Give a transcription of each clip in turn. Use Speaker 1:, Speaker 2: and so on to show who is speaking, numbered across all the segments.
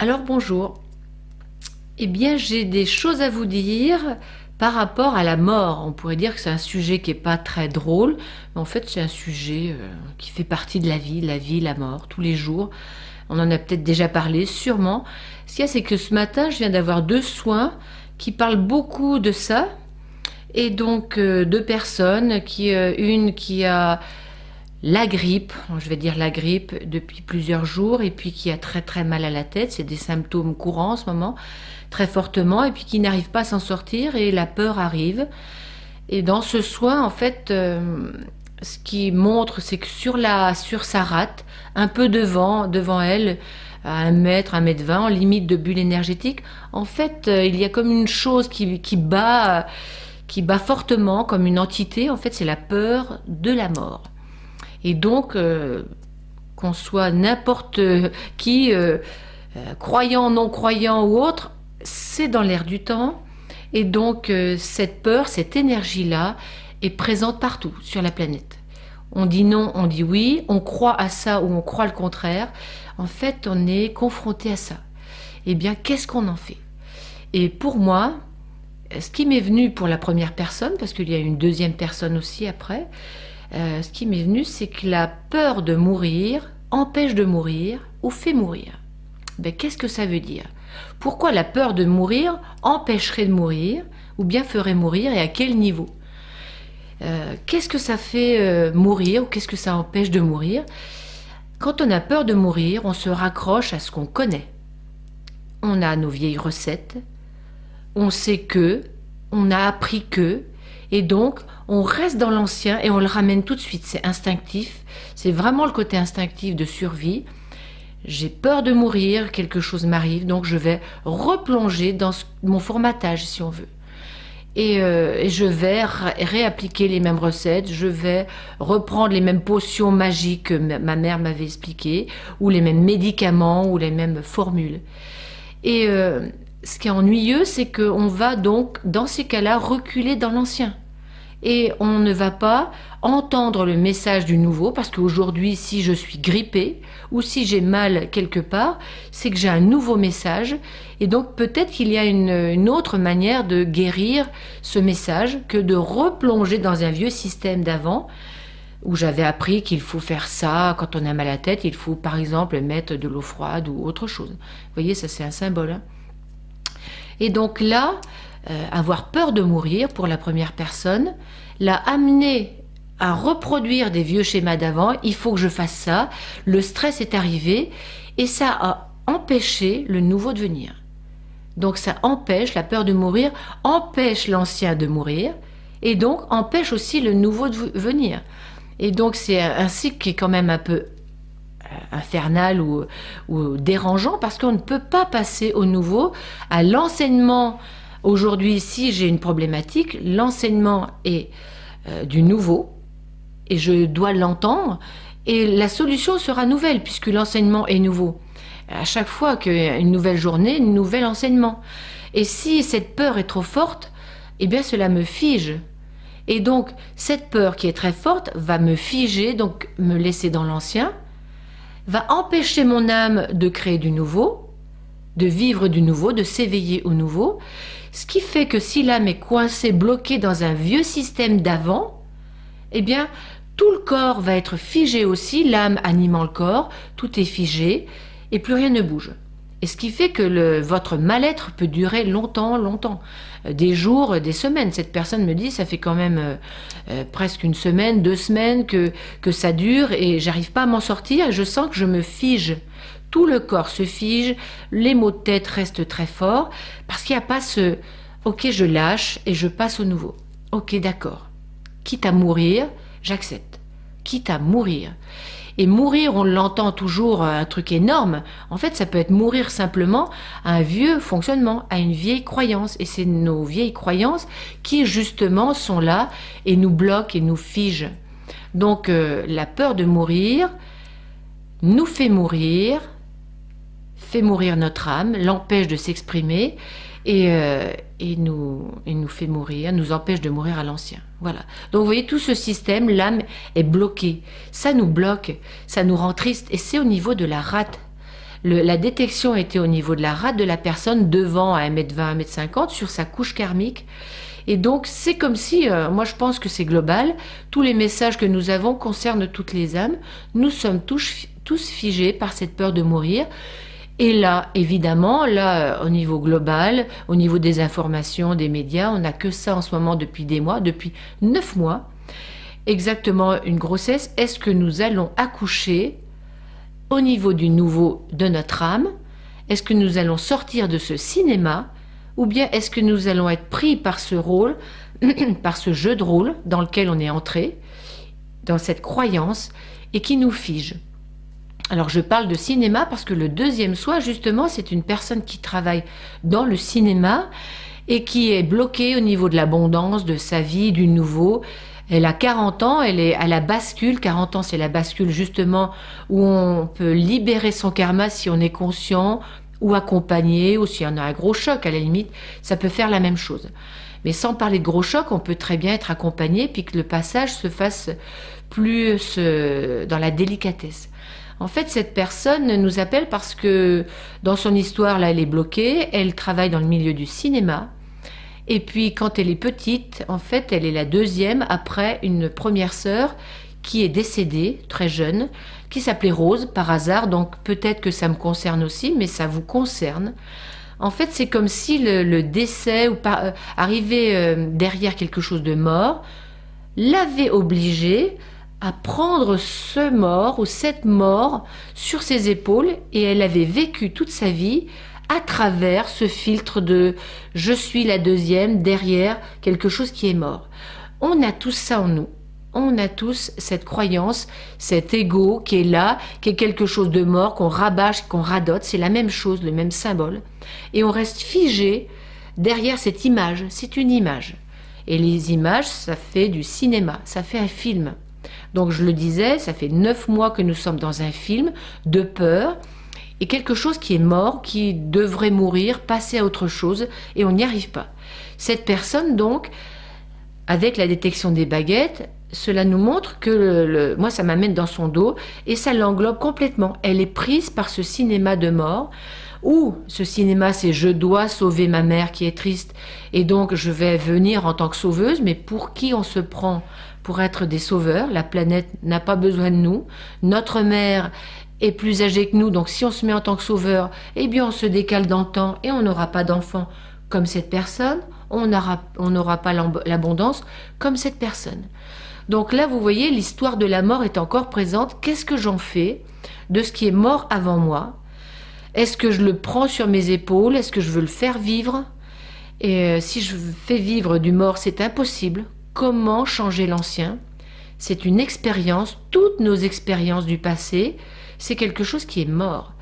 Speaker 1: Alors bonjour, eh bien j'ai des choses à vous dire par rapport à la mort. On pourrait dire que c'est un sujet qui n'est pas très drôle, mais en fait c'est un sujet qui fait partie de la vie, la mort, tous les jours. On en a peut-être déjà parlé, sûrement. Ce qu'il y a, c'est que ce matin, je viens d'avoir deux soins qui parlent beaucoup de ça. Et donc deux personnes, une qui a la grippe, je vais dire la grippe depuis plusieurs jours, et puis qui a très très mal à la tête, c'est des symptômes courants en ce moment, très fortement, et puis qui n'arrive pas à s'en sortir, et la peur arrive. Et dans ce soin, en fait, ce qui montre, c'est que sur sa rate, un peu devant elle, à 1 mètre, 1 mètre 20, en limite de bulle énergétique, en fait, il y a comme une chose qui bat fortement, comme une entité, en fait, c'est la peur de la mort. Et donc, qu'on soit n'importe qui, croyant, non-croyant ou autre, c'est dans l'air du temps. Et donc, cette peur, cette énergie-là, est présente partout sur la planète. On dit non, on dit oui, on croit à ça ou on croit le contraire. En fait, on est confronté à ça. Eh bien, qu'est-ce qu'on en fait? Et pour moi, ce qui m'est venu pour la première personne, parce qu'il y a une deuxième personne aussi après, ce qui m'est venu, c'est que la peur de mourir empêche de mourir ou fait mourir. Ben, qu'est-ce que ça veut dire? Pourquoi la peur de mourir empêcherait de mourir ou bien ferait mourir et à quel niveau? Qu'est-ce que ça fait mourir ou qu'est-ce que ça empêche de mourir? Quand on a peur de mourir, on se raccroche à ce qu'on connaît. On a nos vieilles recettes, on sait que, on a appris que, et donc on reste dans l'ancien et on le ramène tout de suite. C'est instinctif, c'est vraiment le côté instinctif de survie. J'ai peur de mourir, quelque chose m'arrive, donc je vais replonger dans mon formatage, si on veut. Et je vais réappliquer les mêmes recettes, je vais reprendre les mêmes potions magiques que ma mère m'avait expliquées, ou les mêmes médicaments, ou les mêmes formules. Et ce qui est ennuyeux, c'est qu'on va donc, dans ces cas-là, reculer dans l'ancien. Et on ne va pas entendre le message du nouveau, parce qu'aujourd'hui, si je suis grippée, ou si j'ai mal quelque part, c'est que j'ai un nouveau message. Et donc peut-être qu'il y a une autre manière de guérir ce message que de replonger dans un vieux système d'avant, où j'avais appris qu'il faut faire ça, quand on a mal à la tête, il faut par exemple mettre de l'eau froide ou autre chose. Vous voyez, ça c'est un symbole. Hein. Et donc là, avoir peur de mourir pour la première personne, l'a amené à reproduire des vieux schémas d'avant, il faut que je fasse ça, le stress est arrivé, et ça a empêché le nouveau de venir. Donc ça empêche, la peur de mourir, empêche l'ancien de mourir, et donc empêche aussi le nouveau de venir. Et donc c'est un cycle qui est quand même un peu infernal ou dérangeant, parce qu'on ne peut pas passer au nouveau, à l'enseignement. Aujourd'hui, si j'ai une problématique, l'enseignement est du nouveau, et je dois l'entendre, et la solution sera nouvelle, puisque l'enseignement est nouveau. À chaque fois qu'il y a une nouvelle journée, un nouvel enseignement. Et si cette peur est trop forte, eh bien cela me fige. Et donc, cette peur qui est très forte va me figer, donc me laisser dans l'ancien, va empêcher mon âme de créer du nouveau, de vivre du nouveau, de s'éveiller au nouveau. Ce qui fait que si l'âme est coincée, bloquée dans un vieux système d'avant, eh bien, tout le corps va être figé aussi, l'âme animant le corps, tout est figé, et plus rien ne bouge. Et ce qui fait que votre mal-être peut durer longtemps, longtemps. Des jours, des semaines. Cette personne me dit, ça fait quand même presque 1 semaine, 2 semaines que ça dure, et j'arrive pas à m'en sortir, et je sens que je me fige. Tout le corps se fige, les maux de tête restent très forts, parce qu'il n'y a pas ce « ok, je lâche et je passe au nouveau ». Ok, d'accord. Quitte à mourir, j'accepte. Quitte à mourir. Et mourir, on l'entend toujours, un truc énorme. En fait, ça peut être mourir simplement à un vieux fonctionnement, à une vieille croyance. Et c'est nos vieilles croyances qui, justement, sont là et nous bloquent et nous figent. Donc, la peur de mourir nous fait mourir notre âme, l'empêche de s'exprimer et nous fait mourir, nous empêche de mourir à l'ancien. Voilà. Donc vous voyez, tout ce système, l'âme est bloquée. Ça nous bloque, ça nous rend triste, et c'est au niveau de la rate. La détection était au niveau de la rate de la personne, devant à 1,20 m, 1,50 m, sur sa couche karmique. Et donc, c'est comme si, moi je pense que c'est global, tous les messages que nous avons concernent toutes les âmes. Nous sommes tous figés par cette peur de mourir. Et là, évidemment, là, au niveau global, au niveau des informations, des médias, on n'a que ça en ce moment depuis des mois, depuis 9 mois. Exactement une grossesse. Est-ce que nous allons accoucher au niveau du nouveau de notre âme? Est-ce que nous allons sortir de ce cinéma? Ou bien est-ce que nous allons être pris par ce rôle, par ce jeu de rôle dans lequel on est entré, dans cette croyance, et qui nous fige? Alors je parle de cinéma parce que le deuxième soi, justement, c'est une personne qui travaille dans le cinéma et qui est bloquée au niveau de l'abondance, de sa vie, du nouveau. Elle a 40 ans, elle est à la bascule. 40 ans, c'est la bascule justement où on peut libérer son karma si on est conscient ou accompagné, ou si on a un gros choc à la limite, ça peut faire la même chose. Mais sans parler de gros choc, on peut très bien être accompagné puis que le passage se fasse plus dans la délicatesse. En fait, cette personne nous appelle parce que dans son histoire, là, elle est bloquée, elle travaille dans le milieu du cinéma. Et puis, quand elle est petite, en fait, elle est la deuxième après une première sœur qui est décédée, très jeune, qui s'appelait Rose, par hasard. Donc, peut-être que ça me concerne aussi, mais ça vous concerne. En fait, c'est comme si le décès, ou arrivé derrière quelque chose de mort, l'avait obligée à prendre ce mort ou cette mort sur ses épaules, et elle avait vécu toute sa vie à travers ce filtre de « je suis la deuxième » derrière quelque chose qui est mort. On a tous ça en nous. On a tous cette croyance, cet ego qui est là, qui est quelque chose de mort, qu'on rabâche, qu'on radote. C'est la même chose, le même symbole. Et on reste figé derrière cette image. C'est une image. Et les images, ça fait du cinéma, ça fait un film. Donc je le disais, ça fait 9 mois que nous sommes dans un film de peur et quelque chose qui est mort, qui devrait mourir, passer à autre chose, et on n'y arrive pas. Cette personne donc, avec la détection des baguettes, cela nous montre que, moi ça m'amène dans son dos et ça l'englobe complètement. Elle est prise par ce cinéma de mort, où ce cinéma c'est je dois sauver ma mère qui est triste et donc je vais venir en tant que sauveuse, mais pour qui on se prend pour être des sauveurs? La planète n'a pas besoin de nous, notre mère est plus âgée que nous, donc si on se met en tant que sauveur, eh bien on se décale dans le temps et on n'aura pas d'enfants comme cette personne, on n'aura pas l'abondance comme cette personne. Donc là, vous voyez, l'histoire de la mort est encore présente. Qu'est-ce que j'en fais de ce qui est mort avant moi? Est-ce que je le prends sur mes épaules? Est-ce que je veux le faire vivre? Et si je fais vivre du mort, c'est impossible. Comment changer l'ancien? C'est une expérience. Toutes nos expériences du passé, c'est quelque chose qui est mort.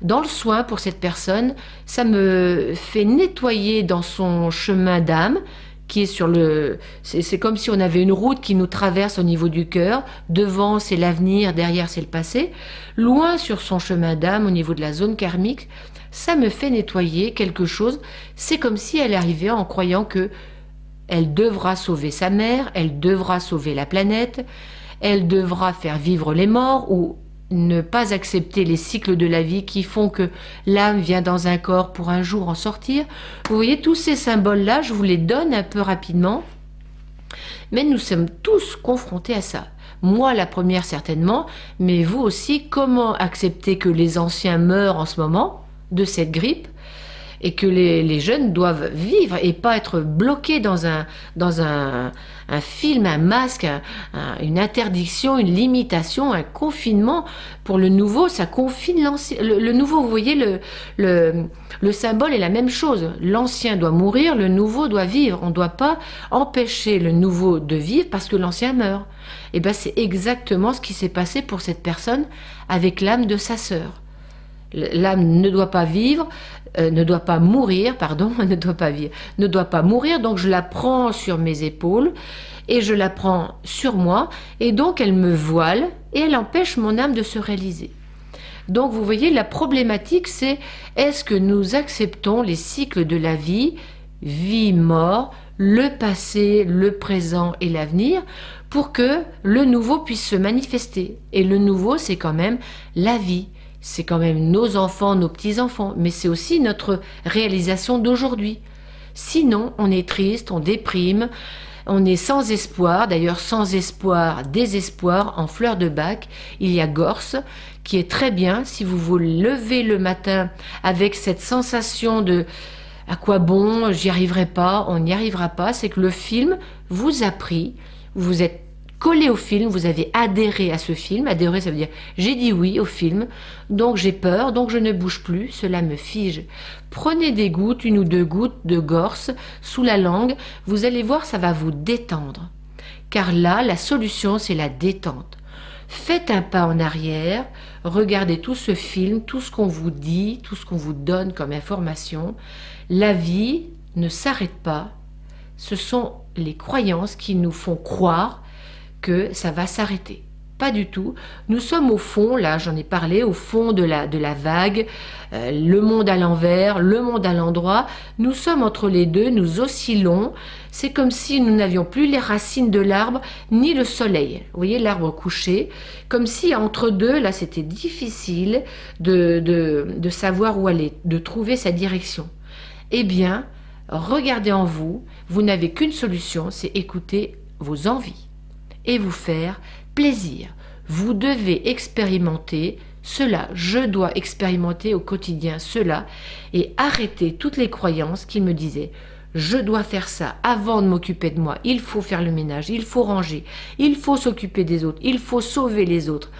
Speaker 1: Dans le soin pour cette personne, ça me fait nettoyer dans son chemin d'âme, qui est sur le... C'est comme si on avait une route qui nous traverse au niveau du cœur. Devant, c'est l'avenir, derrière, c'est le passé. Loin sur son chemin d'âme, au niveau de la zone karmique, ça me fait nettoyer quelque chose. C'est comme si elle arrivait en croyant que elle devra sauver sa mère, elle devra sauver la planète, elle devra faire vivre les morts ou ne pas accepter les cycles de la vie qui font que l'âme vient dans un corps pour un jour en sortir. Vous voyez, tous ces symboles-là, je vous les donne un peu rapidement, mais nous sommes tous confrontés à ça. Moi, la première certainement, mais vous aussi, comment accepter que les anciens meurent en ce moment de cette grippe et que les jeunes doivent vivre et pas être bloqués dans un film, un masque, une interdiction, une limitation, un confinement. Pour le nouveau, ça confine l'ancien. Le nouveau, vous voyez, le symbole est la même chose. L'ancien doit mourir, le nouveau doit vivre. On ne doit pas empêcher le nouveau de vivre parce que l'ancien meurt. Et bien, c'est exactement ce qui s'est passé pour cette personne avec l'âme de sa sœur. L'âme ne doit pas vivre, ne doit pas mourir, pardon, ne doit pas mourir, donc je la prends sur mes épaules et je la prends sur moi et donc elle me voile et elle empêche mon âme de se réaliser. Donc vous voyez, la problématique c'est est-ce que nous acceptons les cycles de la vie, vie, mort, le passé, le présent et l'avenir pour que le nouveau puisse se manifester. Et le nouveau c'est quand même la vie. c'est quand même nos enfants, nos petits-enfants, mais c'est aussi notre réalisation d'aujourd'hui. Sinon, on est triste, on déprime, on est sans espoir. D'ailleurs, sans espoir, désespoir, en fleur de bac, il y a Gorse, qui est très bien si vous vous levez le matin avec cette sensation de à quoi bon, j'y arriverai pas, on n'y arrivera pas. C'est que le film vous a pris, vous êtes collé au film, vous avez adhéré à ce film. Adhérer, ça veut dire j'ai dit oui au film, donc j'ai peur, donc je ne bouge plus, cela me fige. Prenez des gouttes, 1 ou 2 gouttes de Gorse sous la langue, vous allez voir, ça va vous détendre. Car là, la solution, c'est la détente. Faites un pas en arrière, regardez tout ce film, tout ce qu'on vous dit, tout ce qu'on vous donne comme information. La vie ne s'arrête pas, ce sont les croyances qui nous font croire que ça va s'arrêter. Pas du tout. Nous sommes au fond, là j'en ai parlé, au fond de la vague, le monde à l'envers, le monde à l'endroit. Nous sommes entre les deux, nous oscillons. C'est comme si nous n'avions plus les racines de l'arbre, ni le soleil. Vous voyez l'arbre couché, comme si entre deux, là c'était difficile de savoir où aller, de trouver sa direction. Eh bien, regardez en vous, vous n'avez qu'une solution, c'est écouter vos envies et vous faire plaisir. Vous devez expérimenter cela, je dois expérimenter au quotidien cela et arrêter toutes les croyances qui me disaient je dois faire ça avant de m'occuper de moi, il faut faire le ménage, il faut ranger, il faut s'occuper des autres, il faut sauver les autres.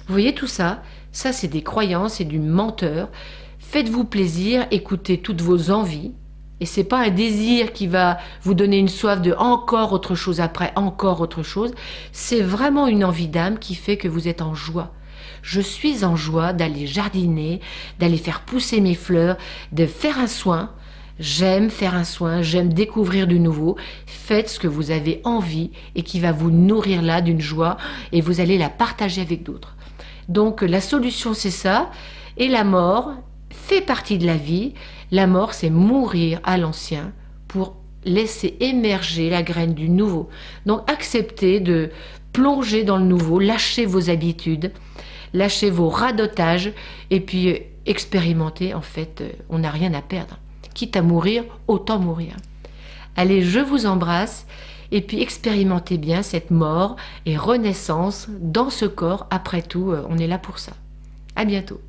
Speaker 1: Vous voyez tout ça, ça c'est des croyances, c'est du menteur. Faites-vous plaisir, écoutez toutes vos envies. Et c'est pas un désir qui va vous donner une soif de encore autre chose après, encore autre chose. C'est vraiment une envie d'âme qui fait que vous êtes en joie. Je suis en joie d'aller jardiner, d'aller faire pousser mes fleurs, de faire un soin. J'aime faire un soin, j'aime découvrir du nouveau. Faites ce que vous avez envie et qui va vous nourrir là d'une joie et vous allez la partager avec d'autres. Donc la solution c'est ça. Et la mort fait partie de la vie. La mort, c'est mourir à l'ancien pour laisser émerger la graine du nouveau. Donc acceptez de plonger dans le nouveau, lâchez vos habitudes, lâchez vos radotages et puis expérimentez. En fait, on n'a rien à perdre. Quitte à mourir, autant mourir. Allez, je vous embrasse et puis expérimentez bien cette mort et renaissance dans ce corps. Après tout, on est là pour ça. À bientôt.